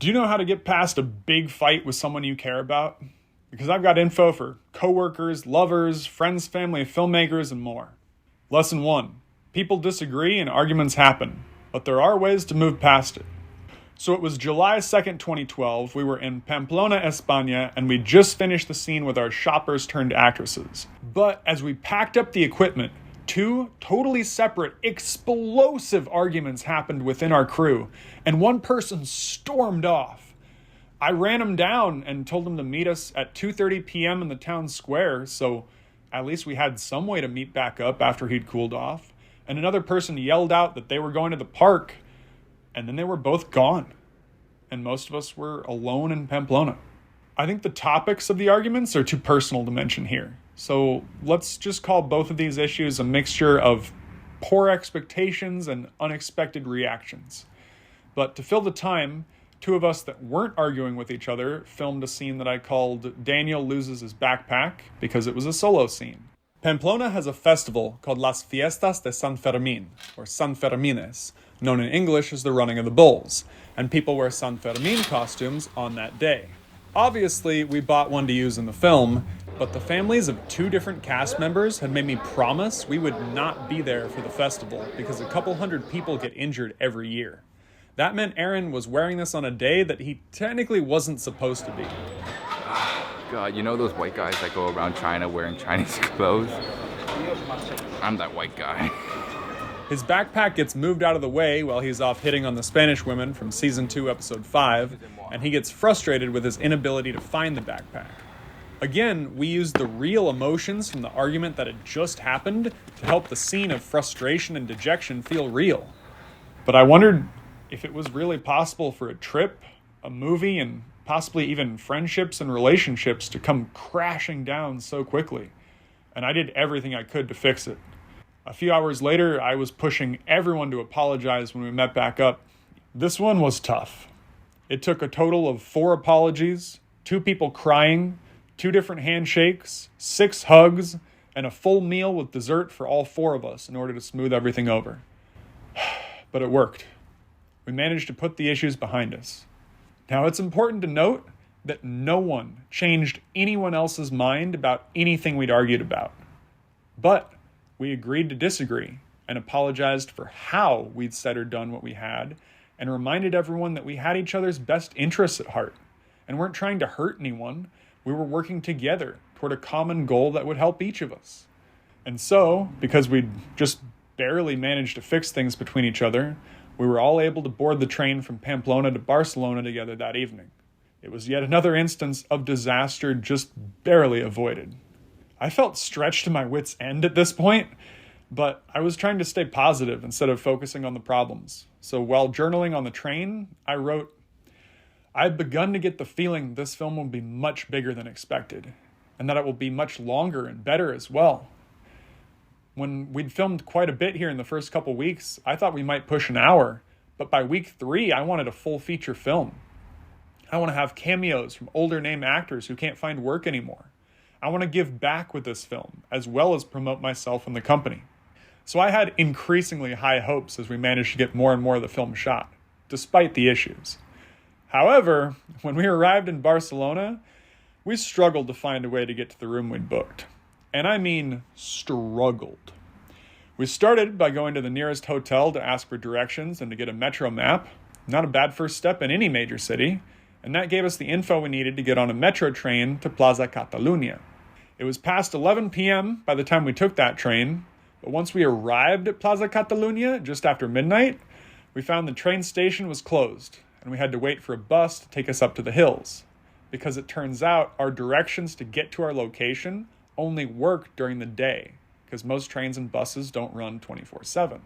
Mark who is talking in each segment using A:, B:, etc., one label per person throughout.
A: Do you know how to get past a big fight with someone you care about? Because I've got info for coworkers, lovers, friends, family, filmmakers, and more. Lesson 1. People disagree and arguments happen, but there are ways to move past it. So it was July 2nd, 2012. We were in Pamplona, España, and we just finished the scene with our shoppers turned actresses. But as we packed up the equipment, 2 totally separate, explosive arguments happened within our crew, and one person stormed off. I ran him down and told him to meet us at 2:30 p.m. in the town square, so at least we had some way to meet back up after he'd cooled off. And another person yelled out that they were going to the park, and then they were both gone. And most of us were alone in Pamplona. I think the topics of the arguments are too personal to mention here. So let's just call both of these issues a mixture of poor expectations and unexpected reactions. But to fill the time, 2 of us that weren't arguing with each other filmed a scene that I called Daniel Loses His Backpack because it was a solo scene. Pamplona has a festival called Las Fiestas de San Fermín, or San Fermines, known in English as the Running of the Bulls, and people wear San Fermín costumes on that day. Obviously, we bought one to use in the film, but the families of 2 different cast members had made me promise we would not be there for the festival because a couple hundred people get injured every year. That meant Aaron was wearing this on a day that he technically wasn't supposed to be.
B: God, you know those white guys that go around China wearing Chinese clothes? I'm that white guy.
A: His backpack gets moved out of the way while he's off hitting on the Spanish women from Season 2, Episode 5, and he gets frustrated with his inability to find the backpack. Again, we used the real emotions from the argument that had just happened to help the scene of frustration and dejection feel real. But I wondered if it was really possible for a trip, a movie, and possibly even friendships and relationships to come crashing down so quickly. And I did everything I could to fix it. A few hours later, I was pushing everyone to apologize when we met back up. This one was tough. It took a total of 4 apologies, 2 people crying, 2 different handshakes, 6 hugs, and a full meal with dessert for all 4 of us in order to smooth everything over. But it worked. We managed to put the issues behind us. Now, it's important to note that no one changed anyone else's mind about anything we'd argued about. But we agreed to disagree and apologized for how we'd said or done what we had and reminded everyone that we had each other's best interests at heart and weren't trying to hurt anyone. We were working together toward a common goal that would help each of us. And so, because we'd just barely managed to fix things between each other, we were all able to board the train from Pamplona to Barcelona together that evening. It was yet another instance of disaster just barely avoided. I felt stretched to my wits' end at this point, but I was trying to stay positive instead of focusing on the problems. So while journaling on the train, I wrote, "I've begun to get the feeling this film will be much bigger than expected, and that it will be much longer and better as well. When we'd filmed quite a bit here in the first couple weeks, I thought we might push an hour, but by week 3, I wanted a full feature film. I want to have cameos from older name actors who can't find work anymore. I want to give back with this film, as well as promote myself and the company." So I had increasingly high hopes as we managed to get more and more of the film shot, despite the issues. However, when we arrived in Barcelona, we struggled to find a way to get to the room we'd booked. And I mean struggled. We started by going to the nearest hotel to ask for directions and to get a metro map. Not a bad first step in any major city. And that gave us the info we needed to get on a metro train to Plaza Catalunya. It was past 11 p.m. by the time we took that train, but once we arrived at Plaza Catalunya just after midnight, we found the train station was closed, and we had to wait for a bus to take us up to the hills, because it turns out our directions to get to our location only work during the day, because most trains and buses don't run 24/7.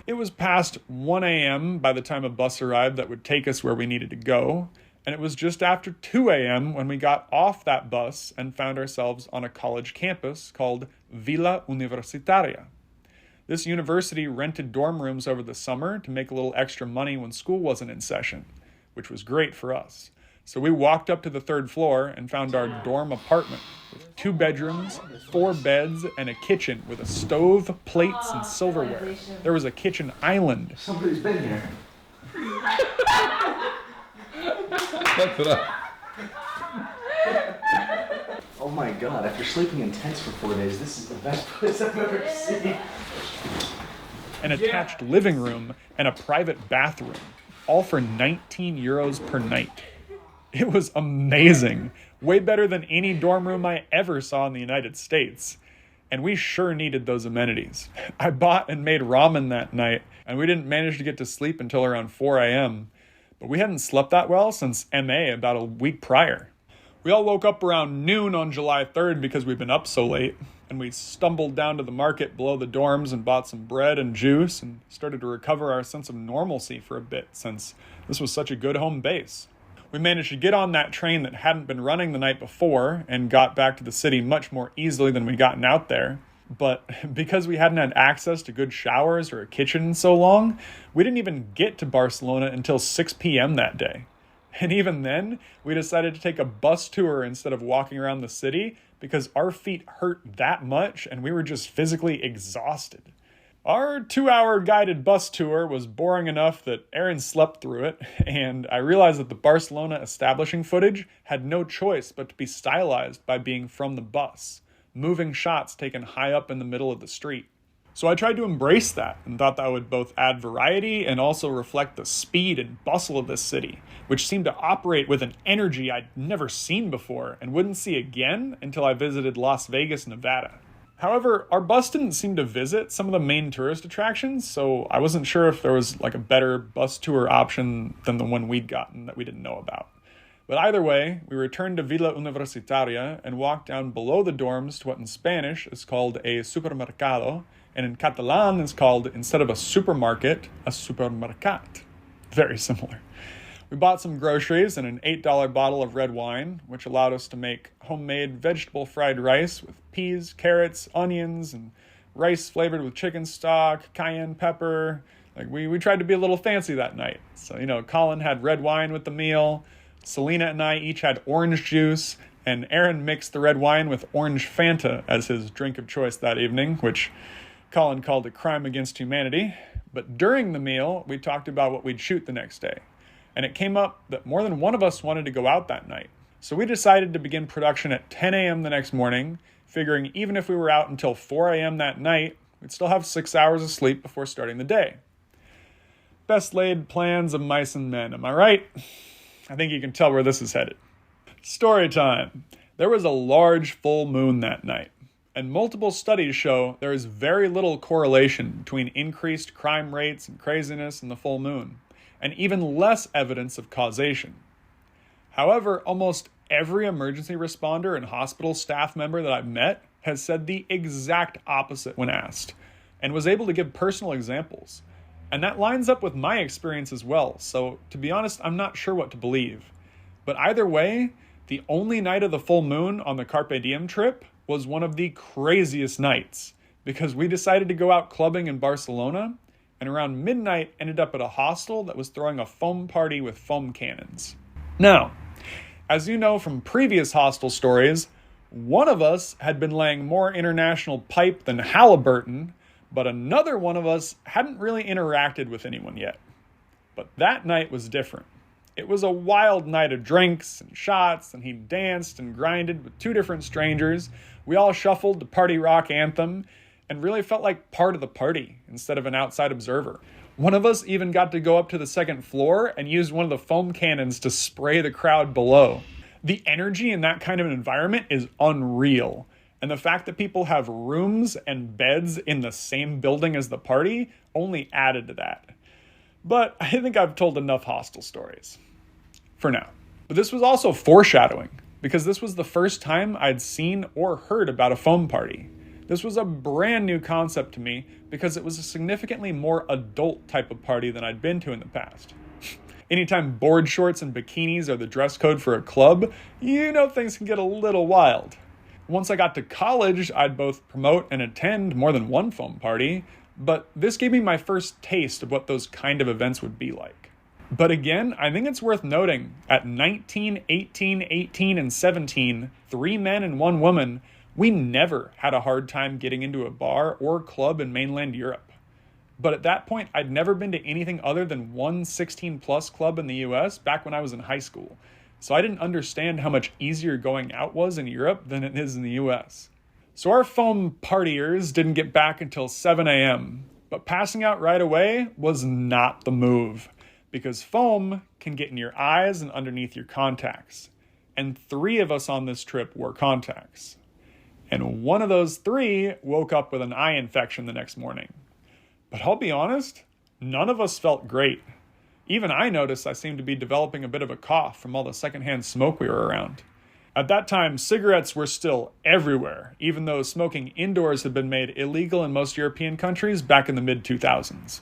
A: It was past 1 a.m. by the time a bus arrived that would take us where we needed to go, and it was just after 2 a.m. when we got off that bus and found ourselves on a college campus called Vila Universitaria. This university rented dorm rooms over the summer to make a little extra money when school wasn't in session, which was great for us. So we walked up to the 3rd floor and found our dorm apartment with 2 bedrooms, 4 beds, and a kitchen with a stove, plates, and silverware. There was a kitchen island.
C: Somebody's been here.
B: That's what I...
C: Oh my god, after sleeping in tents for 4 days, this is the best place I've ever seen.
A: An attached living room, and a private bathroom, all for 19 euros per night. It was amazing. Way better than any dorm room I ever saw in the United States. And we sure needed those amenities. I bought and made ramen that night, and we didn't manage to get to sleep until around 4 a.m. But we hadn't slept that well since MA about a week prior. We all woke up around noon on July 3rd because we'd been up so late, and we stumbled down to the market below the dorms and bought some bread and juice and started to recover our sense of normalcy for a bit since this was such a good home base. We managed to get on that train that hadn't been running the night before and got back to the city much more easily than we'd gotten out there. But because we hadn't had access to good showers or a kitchen in so long, we didn't even get to Barcelona until 6 p.m. that day. And even then, we decided to take a bus tour instead of walking around the city because our feet hurt that much and we were just physically exhausted. Our 2-hour guided bus tour was boring enough that Aaron slept through it, and I realized that the Barcelona establishing footage had no choice but to be stylized by being from the bus, moving shots taken high up in the middle of the street. So I tried to embrace that and thought that would both add variety and also reflect the speed and bustle of this city, which seemed to operate with an energy I'd never seen before and wouldn't see again until I visited Las Vegas, Nevada. However, our bus didn't seem to visit some of the main tourist attractions, so I wasn't sure if there was like a better bus tour option than the one we'd gotten that we didn't know about. But either way, we returned to Vila Universitaria and walked down below the dorms to what in Spanish is called a supermercado, and in Catalan is called, instead of a supermarket, a supermercat. Very similar. We bought some groceries and an $8 bottle of red wine, which allowed us to make homemade vegetable fried rice with peas, carrots, onions, and rice flavored with chicken stock, cayenne pepper. We tried to be a little fancy that night. So, Colin had red wine with the meal, Selena and I each had orange juice, and Aaron mixed the red wine with orange Fanta as his drink of choice that evening, which Colin called a crime against humanity. But during the meal, we talked about what we'd shoot the next day. And it came up that more than one of us wanted to go out that night. So we decided to begin production at 10 a.m. the next morning, figuring even if we were out until 4 a.m. that night, we'd still have 6 hours of sleep before starting the day. Best laid plans of mice and men, am I right? I think you can tell where this is headed. Story time. There was a large full moon that night, and multiple studies show there is very little correlation between increased crime rates and craziness in the full moon, and even less evidence of causation. However, almost every emergency responder and hospital staff member that I've met has said the exact opposite when asked, and was able to give personal examples. And that lines up with my experience as well, so to be honest, I'm not sure what to believe. But either way, the only night of the full moon on the Carpe Diem trip was one of the craziest nights, because we decided to go out clubbing in Barcelona, and around midnight ended up at a hostel that was throwing a foam party with foam cannons. Now, as you know from previous hostel stories, one of us had been laying more international pipe than Halliburton, but another one of us hadn't really interacted with anyone yet. But that night was different. It was a wild night of drinks and shots, and he danced and grinded with 2 different strangers. We all shuffled the party rock anthem, and really felt like part of the party instead of an outside observer. One of us even got to go up to the 2nd floor and use one of the foam cannons to spray the crowd below. The energy in that kind of an environment is unreal, and the fact that people have rooms and beds in the same building as the party only added to that. But I think I've told enough hostel stories. For now. But this was also foreshadowing, because this was the first time I'd seen or heard about a foam party. This was a brand new concept to me because it was a significantly more adult type of party than I'd been to in the past. Anytime board shorts and bikinis are the dress code for a club, things can get a little wild. Once I got to college, I'd both promote and attend more than one foam party, but this gave me my first taste of what those kind of events would be like. But again, I think it's worth noting, at 19, 18, 18, and 17, 3 men and 1 woman, we never had a hard time getting into a bar or club in mainland Europe. But at that point, I'd never been to anything other than one 16-plus club in the US back when I was in high school. so I didn't understand how much easier going out was in Europe than it is in the US. So our foam partiers didn't get back until 7 a.m., but passing out right away was not the move, because foam can get in your eyes and underneath your contacts. And 3 of us on this trip wore contacts. And one of those 3 woke up with an eye infection the next morning. But I'll be honest, none of us felt great. Even I noticed I seemed to be developing a bit of a cough from all the secondhand smoke we were around. At that time, cigarettes were still everywhere, even though smoking indoors had been made illegal in most European countries back in the mid-2000s.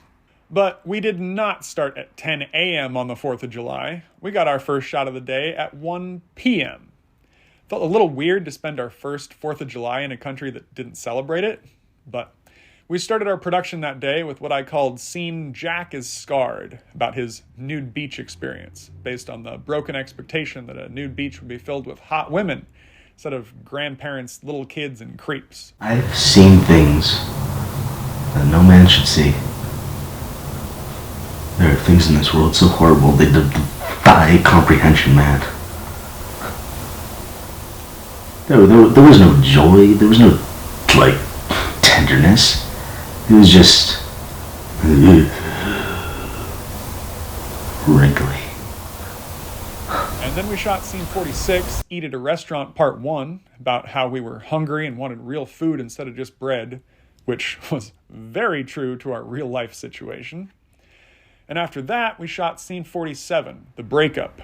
A: But we did not start at 10 a.m. on the 4th of July. We got our first shot of the day at 1 p.m. Felt a little weird to spend our first 4th of July in a country that didn't celebrate it, but we started our production that day with what I called Scene Jack is Scarred, about his nude beach experience, based on the broken expectation that a nude beach would be filled with hot women instead of grandparents, little kids, and creeps.
C: I've seen things that no man should see. There are things in this world so horrible they defy comprehension, man. There was no joy, there was no, tenderness. It was just wrinkly.
A: And then we shot scene 46, Eat at a Restaurant Part 1, about how we were hungry and wanted real food instead of just bread, which was very true to our real life situation. And after that, we shot scene 47, The Breakup,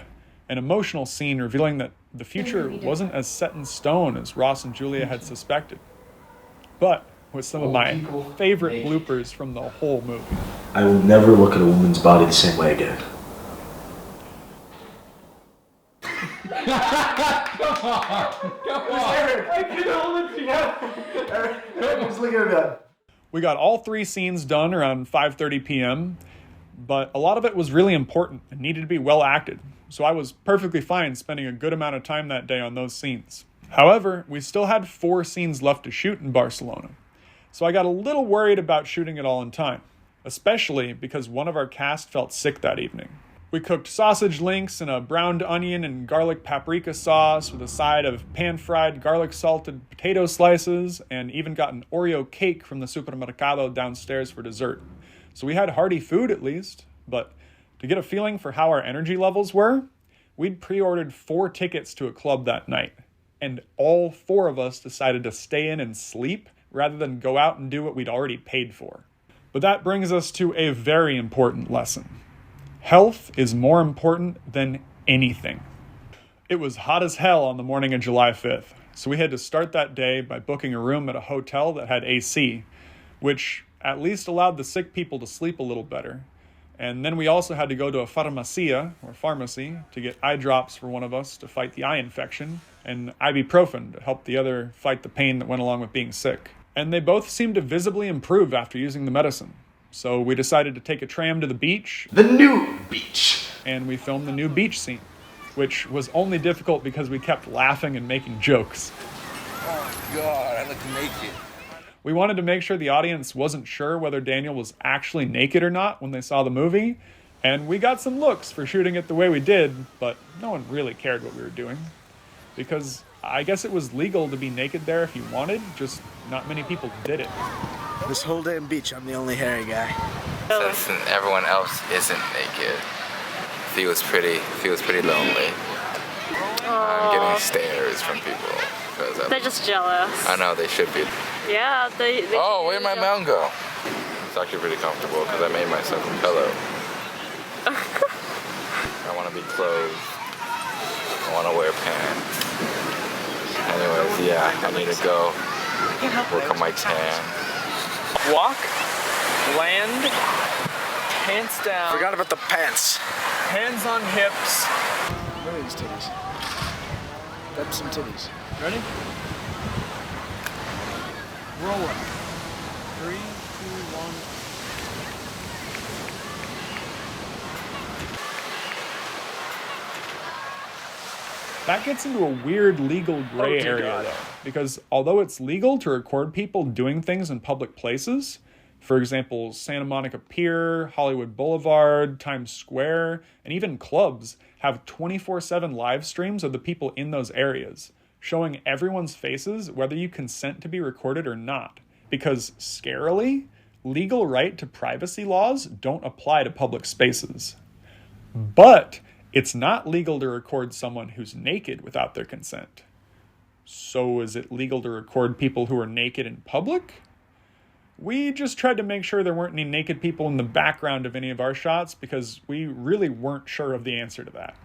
A: an emotional scene revealing that the future wasn't as set in stone as Ross and Julia had suspected. But with some of my favorite bloopers from the whole movie.
C: I will never look at a woman's body the same way again. Come on. Eric, I can hold it together. Eric was looking at that.
A: We got all 3 scenes done around 5:30 p.m., but a lot of it was really important and needed to be well acted, so I was perfectly fine spending a good amount of time that day on those scenes. However, we still had 4 scenes left to shoot in Barcelona, so I got a little worried about shooting it all in time, especially because one of our cast felt sick that evening. We cooked sausage links in a browned onion and garlic paprika sauce with a side of pan-fried garlic salted potato slices, and even got an Oreo cake from the supermercado downstairs for dessert. So we had hearty food at least, but to get a feeling for how our energy levels were, we'd pre-ordered 4 tickets to a club that night, and all 4 of us decided to stay in and sleep rather than go out and do what we'd already paid for. But that brings us to a very important lesson. Health is more important than anything. It was hot as hell on the morning of July 5th, so we had to start that day by booking a room at a hotel that had AC, which at least allowed the sick people to sleep a little better. And then we also had to go to a farmacia, or pharmacy, to get eye drops for one of us to fight the eye infection, and ibuprofen to help the other fight the pain that went along with being sick. And they both seemed to visibly improve after using the medicine. So we decided to take a tram to the beach.
C: The Nude Beach!
A: And we filmed the Nude Beach scene, which was only difficult because we kept laughing and making jokes.
B: Oh my god, I look naked.
A: We wanted to make sure the audience wasn't sure whether Daniel was actually naked or not when they saw the movie, and we got some looks for shooting it the way we did, but no one really cared what we were doing. Because I guess it was legal to be naked there if you wanted, just not many people did it.
D: This whole damn beach, I'm the only hairy guy.
B: Since everyone else isn't naked, feels pretty lonely. I'm getting stares from people.
E: They're just jealous.
B: I know, they should be.
E: Yeah, they
B: Oh, where'd my mount go? It's actually pretty comfortable because I made myself a pillow. I want to be clothed. I want to wear pants. Anyways, yeah, I need to go work on my tan.
F: Walk, land, pants down,
D: Forgot about the pants.
F: hands on hips.
D: Look at these titties. Got some titties.
A: Ready? Roll it. 3, 2, 1. That gets into a weird legal gray area, though, because although it's legal to record people doing things in public places, For example, Santa Monica Pier, Hollywood Boulevard, Times Square, and even clubs have 24/7 live streams of the people in those areas, showing everyone's faces whether you consent to be recorded or not. Because, scarily, legal right to privacy laws don't apply to public spaces. But it's not legal to record someone who's naked without their consent. So is it legal to record people who are naked in public? We just tried to make sure there weren't any naked people in the background of any of our shots because we really weren't sure of the answer to that.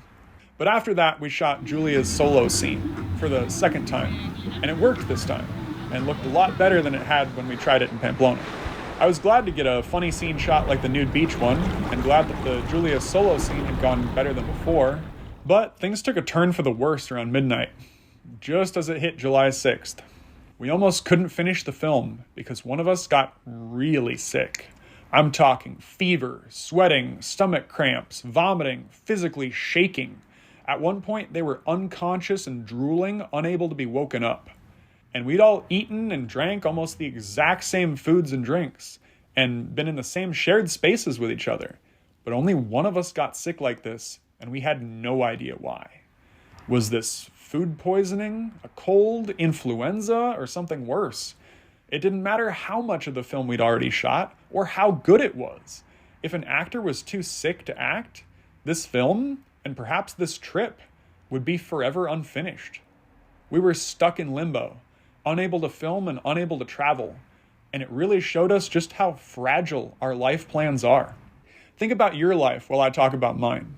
A: But after that, we shot Julia's solo scene for the second time, and it worked this time, and looked a lot better than it had when we tried it in Pamplona. I was glad to get a funny scene shot like the Nude Beach one, and glad that the Julia solo scene had gone better than before, but things took a turn for the worse around midnight, just as it hit July 6th. We almost couldn't finish the film because one of us got really sick. I'm talking fever, sweating, stomach cramps, vomiting, physically shaking. At one point, they were unconscious and drooling, unable to be woken up. And we'd all eaten and drank almost the exact same foods and drinks, and been in the same shared spaces with each other. But only one of us got sick like this, and we had no idea why. Was this food poisoning, a cold, influenza, or something worse? It didn't matter how much of the film we'd already shot, or how good it was. If an actor was too sick to act, this film, and perhaps this trip, would be forever unfinished. We were stuck in limbo, unable to film and unable to travel, and it really showed us just how fragile our life plans are. Think about your life while I talk about mine.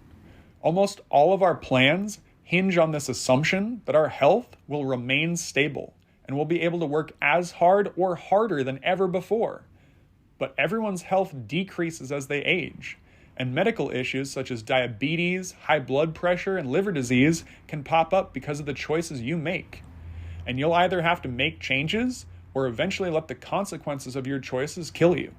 A: Almost all of our plans hinge on this assumption that our health will remain stable and we'll be able to work as hard or harder than ever before. But everyone's health decreases as they age, and medical issues such as diabetes, high blood pressure, and liver disease can pop up because of the choices you make. And you'll either have to make changes or eventually let the consequences of your choices kill you.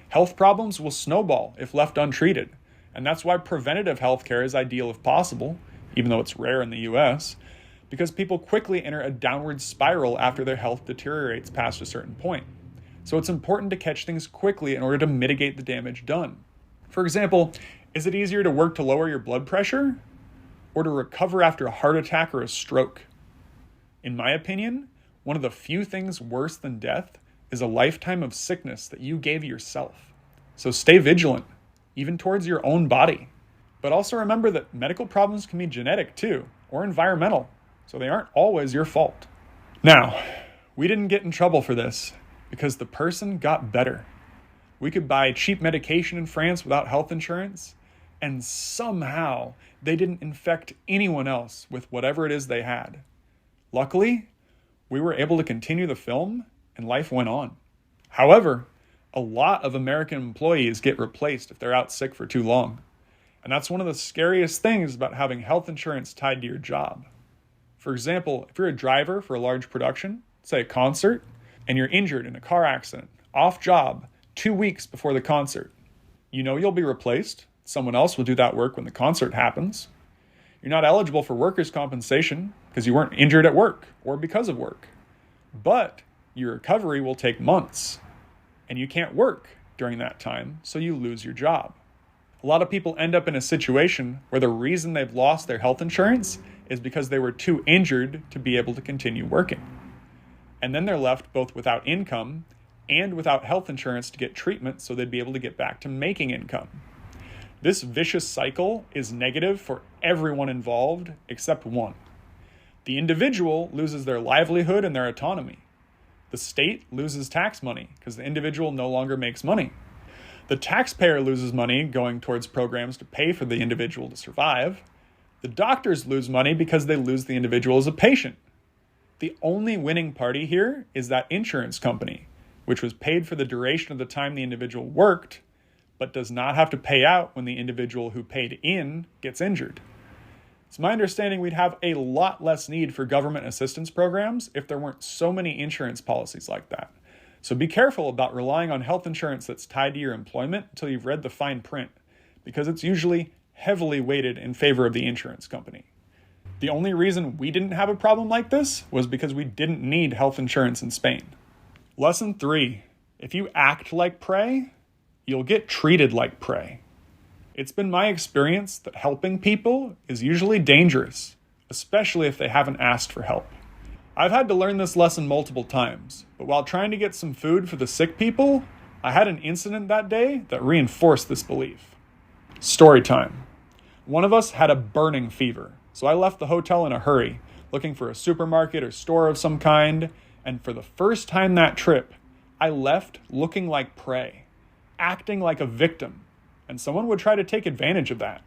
A: Health problems will snowball if left untreated, and that's why preventative healthcare is ideal if possible, even though it's rare in the US, because people quickly enter a downward spiral after their health deteriorates past a certain point. So it's important to catch things quickly in order to mitigate the damage done. For example, is it easier to work to lower your blood pressure or to recover after a heart attack or a stroke? In my opinion, one of the few things worse than death is a lifetime of sickness that you gave yourself. So stay vigilant, even towards your own body. But also remember that medical problems can be genetic too, or environmental, so they aren't always your fault. Now, we didn't get in trouble for this because the person got better. We could buy cheap medication in France without health insurance, and somehow they didn't infect anyone else with whatever it is they had. Luckily, we were able to continue the film and life went on. However, a lot of American employees get replaced if they're out sick for too long. And that's one of the scariest things about having health insurance tied to your job. For example, if you're a driver for a large production, say a concert, and you're injured in a car accident, off job, 2 weeks before the concert, you know you'll be replaced. Someone else will do that work when the concert happens. You're not eligible for workers' compensation because you weren't injured at work or because of work. But your recovery will take months, and you can't work during that time, so you lose your job. A lot of people end up in a situation where the reason they've lost their health insurance is because they were too injured to be able to continue working. And then they're left both without income and without health insurance to get treatment so they'd be able to get back to making income. This vicious cycle is negative for everyone involved except one. The individual loses their livelihood and their autonomy. The state loses tax money because the individual no longer makes money. The taxpayer loses money going towards programs to pay for the individual to survive. The doctors lose money because they lose the individual as a patient. The only winning party here is that insurance company, which was paid for the duration of the time the individual worked, but does not have to pay out when the individual who paid in gets injured. It's my understanding we'd have a lot less need for government assistance programs if there weren't so many insurance policies like that. So be careful about relying on health insurance that's tied to your employment until you've read the fine print, because it's usually heavily weighted in favor of the insurance company. The only reason we didn't have a problem like this was because we didn't need health insurance in Spain. Lesson 3. If you act like prey, you'll get treated like prey. It's been my experience that helping people is usually dangerous, especially if they haven't asked for help. I've had to learn this lesson multiple times, but while trying to get some food for the sick people, I had an incident that day that reinforced this belief. Story time. One of us had a burning fever, so I left the hotel in a hurry, looking for a supermarket or store of some kind, and for the first time that trip, I left looking like prey, acting like a victim, and someone would try to take advantage of that.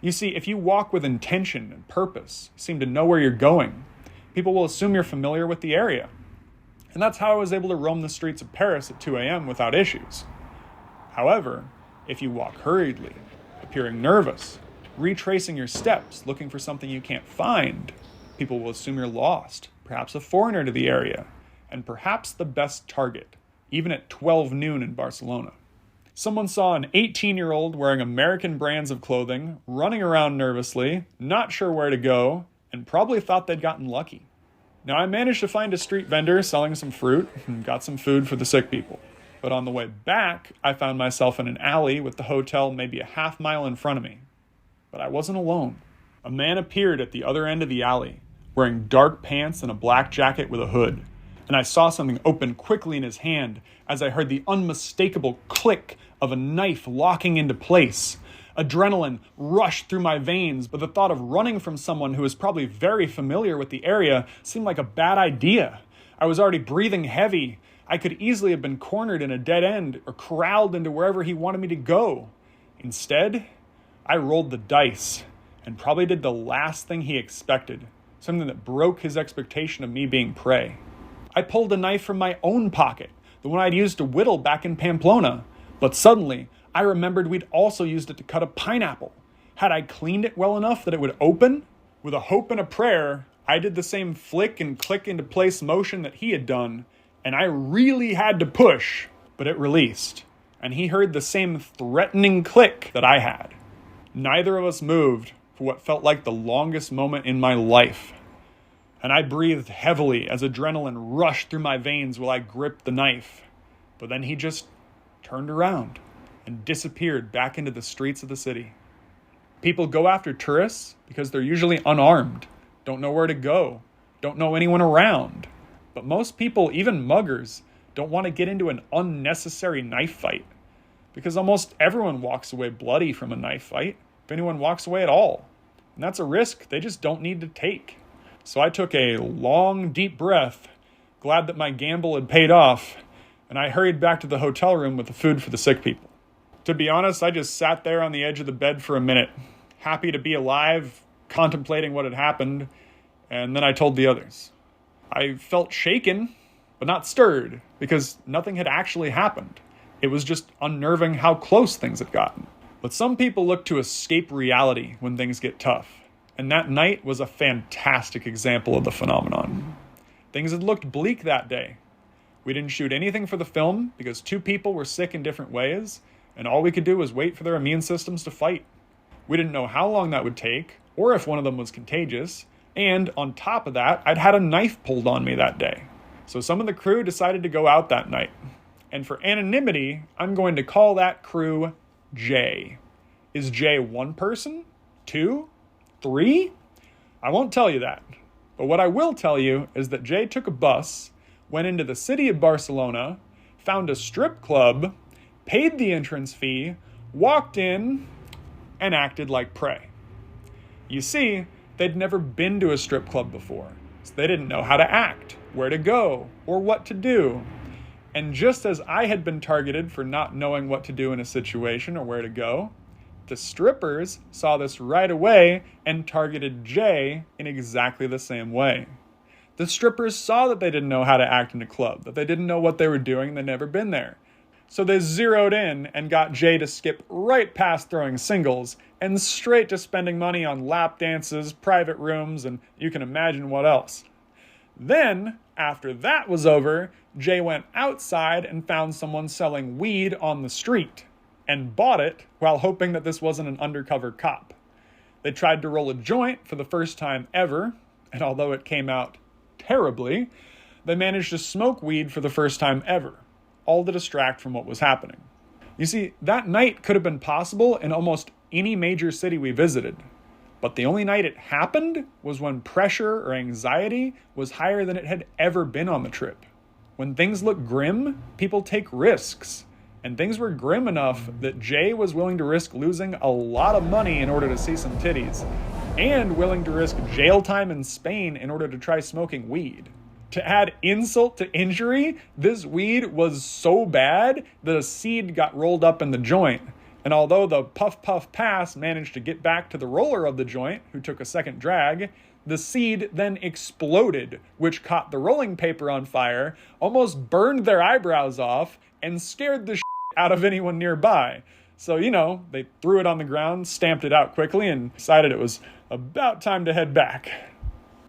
A: You see, if you walk with intention and purpose, seem to know where you're going, people will assume you're familiar with the area. And that's how I was able to roam the streets of Paris at 2 a.m. without issues. However, if you walk hurriedly, appearing nervous, retracing your steps, looking for something you can't find, people will assume you're lost, perhaps a foreigner to the area, and perhaps the best target, even at 12 noon in Barcelona. Someone saw an 18-year-old wearing American brands of clothing, running around nervously, not sure where to go, and probably thought they'd gotten lucky. Now, I managed to find a street vendor selling some fruit and got some food for the sick people. But on the way back, I found myself in an alley with the hotel maybe a half mile in front of me. But I wasn't alone. A man appeared at the other end of the alley, wearing dark pants and a black jacket with a hood. And I saw something open quickly in his hand as I heard the unmistakable click of a knife locking into place. Adrenaline rushed through my veins, but the thought of running from someone who was probably very familiar with the area seemed like a bad idea. I was already breathing heavy. I could easily have been cornered in a dead end or corralled into wherever he wanted me to go. Instead, I rolled the dice and probably did the last thing he expected, something that broke his expectation of me being prey. I pulled a knife from my own pocket, the one I'd used to whittle back in Pamplona, but suddenly I remembered we'd also used it to cut a pineapple. Had I cleaned it well enough that it would open? With a hope and a prayer, I did the same flick and click into place motion that he had done, and I really had to push, but it released, and he heard the same threatening click that I had. Neither of us moved for what felt like the longest moment in my life, and I breathed heavily as adrenaline rushed through my veins while I gripped the knife. But then he just turned around and disappeared back into the streets of the city. People go after tourists because they're usually unarmed, don't know where to go, don't know anyone around. But most people, even muggers, don't want to get into an unnecessary knife fight because almost everyone walks away bloody from a knife fight, if anyone walks away at all. And that's a risk they just don't need to take. So I took a long, deep breath, glad that my gamble had paid off, and I hurried back to the hotel room with the food for the sick people. To be honest, I just sat there on the edge of the bed for a minute, happy to be alive, contemplating what had happened, and then I told the others. I felt shaken, but not stirred, because nothing had actually happened. It was just unnerving how close things had gotten. But some people look to escape reality when things get tough, and that night was a fantastic example of the phenomenon. Things had looked bleak that day. We didn't shoot anything for the film because 2 people were sick in different ways, and all we could do was wait for their immune systems to fight. We didn't know how long that would take, or if one of them was contagious, and on top of that, I'd had a knife pulled on me that day. So some of the crew decided to go out that night. And for anonymity, I'm going to call that crew J. Is J 1 person? 2? 3? I won't tell you that. But what I will tell you is that J took a bus, went into the city of Barcelona, found a strip club, paid the entrance fee, walked in, and acted like prey. You see, they'd never been to a strip club before, so they didn't know how to act, where to go, or what to do. And just as I had been targeted for not knowing what to do in a situation or where to go, the strippers saw this right away and targeted Jay in exactly the same way. The strippers saw that they didn't know how to act in a club, that they didn't know what they were doing, they'd never been there. So they zeroed in and got Jay to skip right past throwing singles and straight to spending money on lap dances, private rooms, and you can imagine what else. Then, after that was over, Jay went outside and found someone selling weed on the street and bought it while hoping that this wasn't an undercover cop. They tried to roll a joint for the first time ever, and although it came out terribly, they managed to smoke weed for the first time ever. all to distract from what was happening. You see, that night could have been possible in almost any major city we visited. But the only night it happened was when pressure or anxiety was higher than it had ever been on the trip. When things look grim, people take risks. And things were grim enough that Jay was willing to risk losing a lot of money in order to see some titties, and willing to risk jail time in Spain in order to try smoking weed. To add insult to injury, this weed was so bad that a seed got rolled up in the joint. And although the Puff Puff Pass managed to get back to the roller of the joint, who took a second drag, the seed then exploded, which caught the rolling paper on fire, almost burned their eyebrows off, and scared the shit out of anyone nearby. So, you know, they threw it on the ground, stamped it out quickly, and decided it was about time to head back.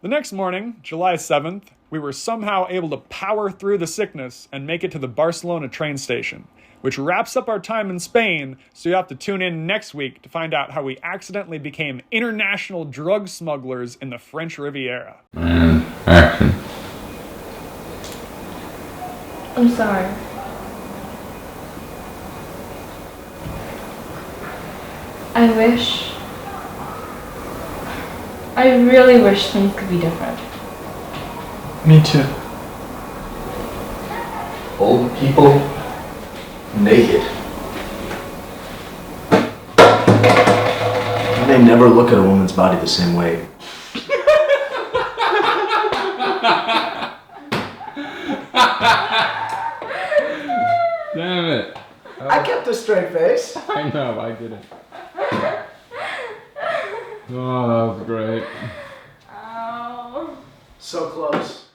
A: The next morning, July 7th, we were somehow able to power through the sickness and make it to the Barcelona train station, which wraps up our time in Spain, so you have to tune in next week to find out how we accidentally became international drug smugglers in the French Riviera.
B: And action.
E: I'm sorry. I really wish things could be different.
C: Me too. Old people, naked. You may never look at a woman's body the same way.
B: Damn it.
C: I kept a straight face.
B: I know, I didn't. Oh, that was great.
E: Ow.
C: So close.